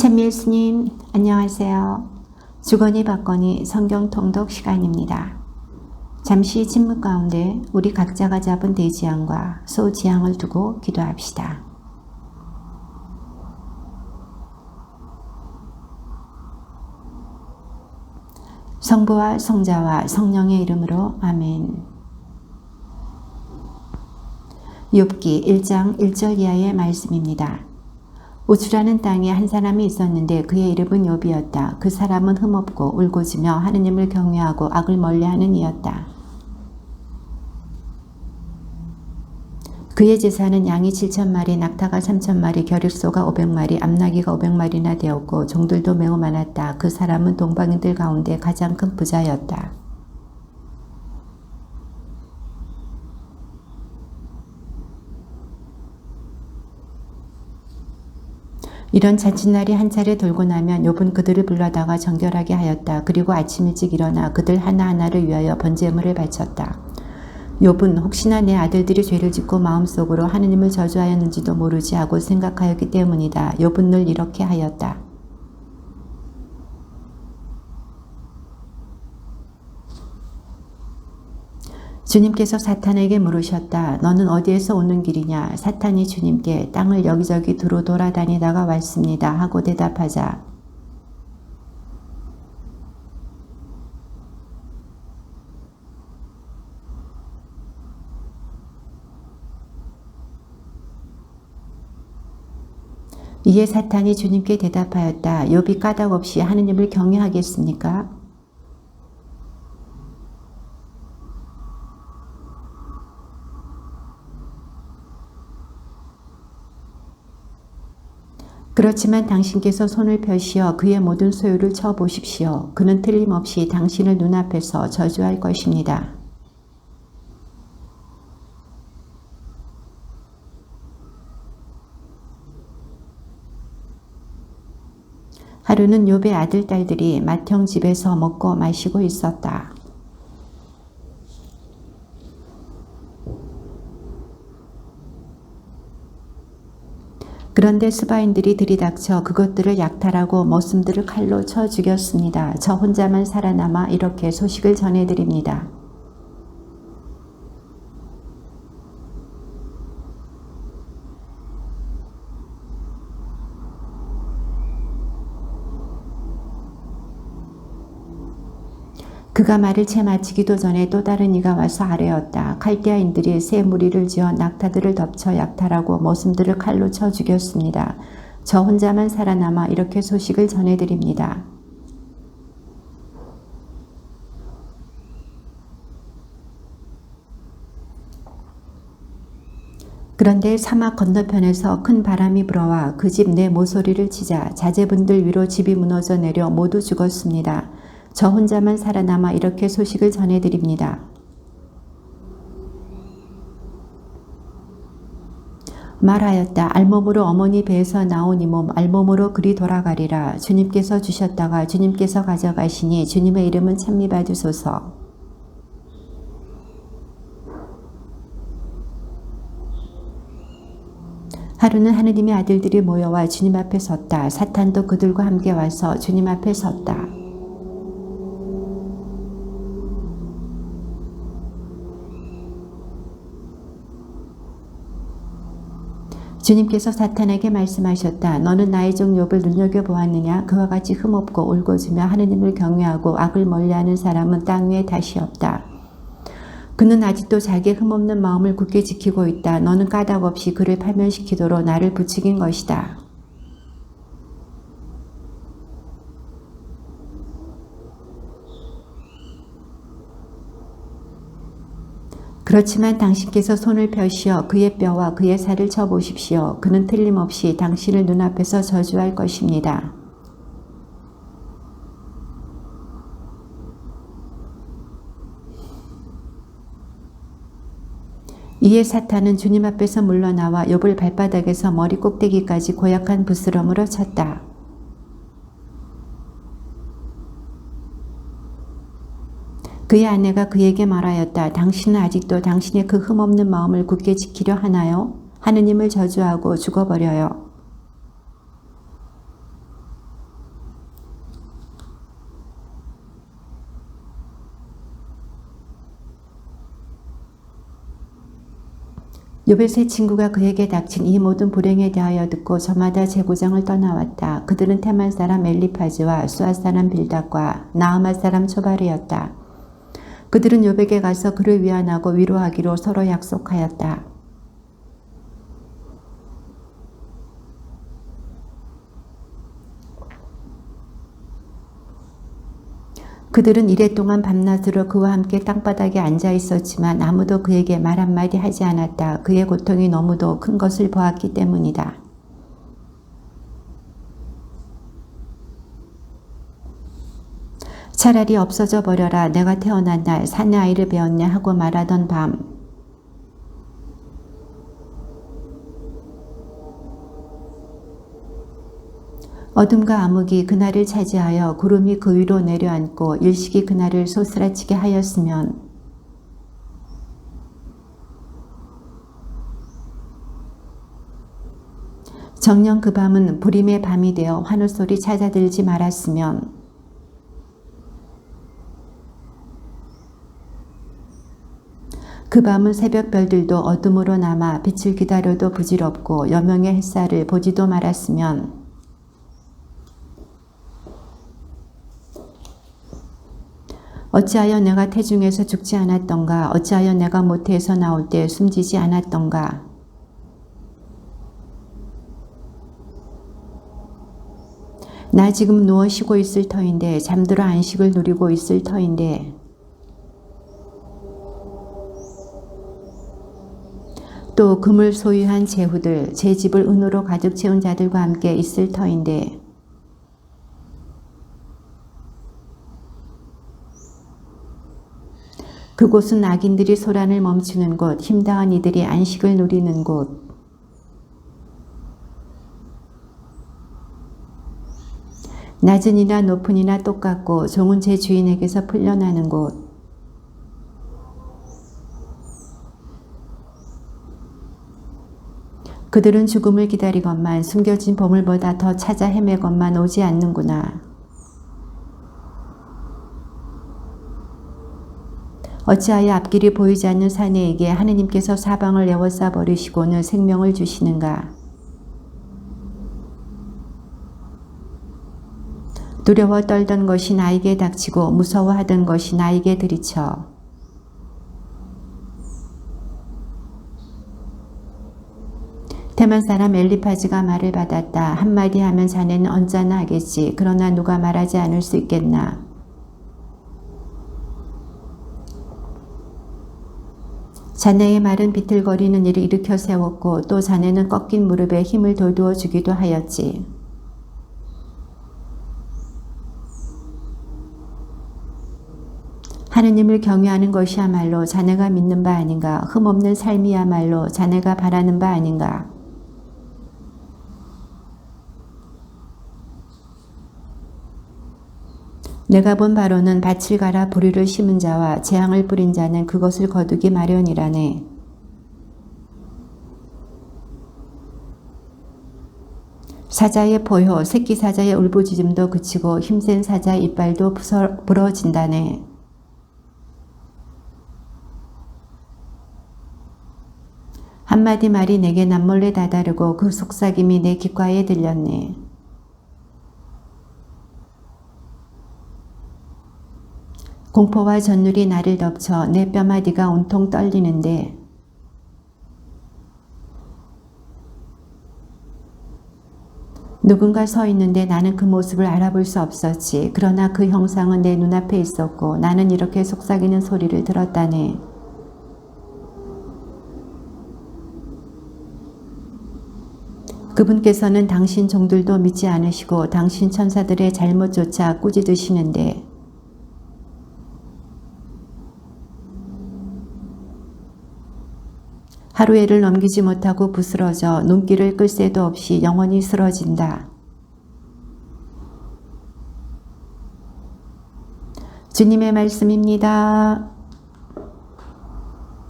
찬미 스님, 안녕하세요. 주거니 받거니 성경 통독 시간입니다. 잠시 침묵 가운데 우리 각자가 잡은 대지향과 소지향을 두고 기도합시다. 성부와 성자와 성령의 이름으로 아멘. 욥기 1장 1절 이하의 말씀입니다. 우주라는 땅에 한 사람이 있었는데 그의 이름은 욥이었다. 그 사람은 흠없고 울고지며 하느님을 경외하고 악을 멀리하는 이였다. 그의 재산은 양이 7,000마리, 낙타가 3,000마리, 겨륵소가 500마리, 암나귀가 500마리나 되었고 종들도 매우 많았다. 그 사람은 동방인들 가운데 가장 큰 부자였다. 이런 잔칫날이 한 차례 돌고 나면 욥은 그들을 불러다가 정결하게 하였다. 그리고 아침 일찍 일어나 그들 하나하나를 위하여 번제물을 바쳤다. 욥은 혹시나 내 아들들이 죄를 짓고 마음속으로 하느님을 저주하였는지도 모르지 하고 생각하였기 때문이다. 욥은 늘 이렇게 하였다. 주님께서 사탄에게 물으셨다. 너는 어디에서 오는 길이냐? 사탄이 주님께 땅을 여기저기 두루 돌아다니다가 왔습니다. 하고 대답하자. 이에 사탄이 주님께 대답하였다. 욥이 까닭없이 하느님을 경외하겠습니까? 그렇지만 당신께서 손을 펴시어 그의 모든 소유를 쳐보십시오. 그는 틀림없이 당신을 눈앞에서 저주할 것입니다. 하루는 욥의 아들, 딸들이 맏형 집에서 먹고 마시고 있었다. 그런데 스바인들이 들이닥쳐 그것들을 약탈하고 머슴들을 칼로 쳐 죽였습니다. 저 혼자만 살아남아 이렇게 소식을 전해드립니다. 그가 말을 채 마치기도 전에 또 다른 이가 와서 아뢰었다. 칼디아인들이 새 무리를 지어 낙타들을 덮쳐 약탈하고 머슴들을 칼로 쳐 죽였습니다. 저 혼자만 살아남아 이렇게 소식을 전해드립니다. 그런데 사막 건너편에서 큰 바람이 불어와 그 집 내 모서리를 치자 자제분들 위로 집이 무너져 내려 모두 죽었습니다. 저 혼자만 살아남아 이렇게 소식을 전해드립니다. 말하였다. 알몸으로 어머니 배에서 나온 이 몸 알몸으로 그리 돌아가리라. 주님께서 주셨다가 주님께서 가져가시니 주님의 이름은 찬미 받으소서. 하루는 하느님의 아들들이 모여와 주님 앞에 섰다. 사탄도 그들과 함께 와서 주님 앞에 섰다. 주님께서 사탄에게 말씀하셨다. 너는 나의 종 욥을 눈여겨보았느냐? 그와 같이 흠없고 울고지며 하느님을 경외하고 악을 멀리하는 사람은 땅 위에 다시 없다. 그는 아직도 자기의 흠없는 마음을 굳게 지키고 있다. 너는 까닭없이 그를 파면시키도록 나를 부추긴 것이다. 그렇지만 당신께서 손을 펴시어 그의 뼈와 그의 살을 쳐보십시오. 그는 틀림없이 당신을 눈앞에서 저주할 것입니다. 이에 사탄은 주님 앞에서 물러나와 욥을 발바닥에서 머리 꼭대기까지 고약한 부스럼으로 쳤다. 그의 아내가 그에게 말하였다. 당신은 아직도 당신의 그 흠없는 마음을 굳게 지키려 하나요? 하느님을 저주하고 죽어버려요. 욥의 세 친구가 그에게 닥친 이 모든 불행에 대하여 듣고 저마다 제고장을 떠나왔다. 그들은 테만 사람 엘리파즈와 수아 사람 빌닷과 나아마 사람 초발이었다. 그들은 욥에게 가서 그를 위안하고 위로하기로 서로 약속하였다. 그들은 이랫동안 밤낮으로 그와 함께 땅바닥에 앉아 있었지만 아무도 그에게 말 한마디 하지 않았다. 그의 고통이 너무도 큰 것을 보았기 때문이다. 차라리 없어져 버려라. 내가 태어난 날 사내 아이를 배웠냐 하고 말하던 밤. 어둠과 암흑이 그날을 차지하여 구름이 그 위로 내려앉고 일식이 그날을 소스라치게 하였으면 정녕 그 밤은 불임의 밤이 되어 환호소리 찾아들지 말았으면 그 밤은 새벽별들도 어둠으로 남아 빛을 기다려도 부질없고 여명의 햇살을 보지도 말았으면 어찌하여 내가 태중에서 죽지 않았던가? 어찌하여 내가 모태에서 나올 때 숨지지 않았던가? 나 지금 누워 쉬고 있을 터인데, 잠들어 안식을 누리고 있을 터인데, 또 금을 소유한 제후들, 제 집을 은으로 가득 채운 자들과 함께 있을 터인데, 그곳은 악인들이 소란을 멈추는 곳, 힘다한 이들이 안식을 누리는 곳. 낮은 이나 높은 이나 똑같고 종은 제 주인에게서 풀려나는 곳. 그들은 죽음을 기다리건만 숨겨진 보물보다 더 찾아 헤매건만 오지 않는구나. 어찌하여 앞길이 보이지 않는 사내에게 하느님께서 사방을 에워싸 버리시고는 생명을 주시는가? 두려워 떨던 것이 나에게 닥치고 무서워하던 것이 나에게 들이쳐 테만 사람 엘리파즈가 말을 받았다. 한마디 하면 자네는 언짢아 하겠지. 그러나 누가 말하지 않을 수 있겠나? 자네의 말은 비틀거리는 일을 일으켜 세웠고 또 자네는 꺾인 무릎에 힘을 돋우어 주기도 하였지. 하느님을 경외하는 것이야말로 자네가 믿는 바 아닌가? 흠없는 삶이야말로 자네가 바라는 바 아닌가? 내가 본 바로는 밭을 갈아 보리를 심은 자와 재앙을 뿌린 자는 그것을 거두기 마련이라네. 사자의 포효, 새끼 사자의 울부짖음도 그치고 힘센 사자의 이빨도 부러진다네. 한마디 말이 내게 남몰래 다다르고 그 속삭임이 내 귓가에 들렸네. 공포와 전율이 나를 덮쳐 내 뼈마디가 온통 떨리는데 누군가 서 있는데 나는 그 모습을 알아볼 수 없었지. 그러나 그 형상은 내 눈앞에 있었고 나는 이렇게 속삭이는 소리를 들었다네. 그분께서는 당신 종들도 믿지 않으시고 당신 천사들의 잘못조차 꾸짖으시는데 하루해를 넘기지 못하고 부스러져 눈길을 끌 새도 없이 영원히 쓰러진다. 주님의 말씀입니다.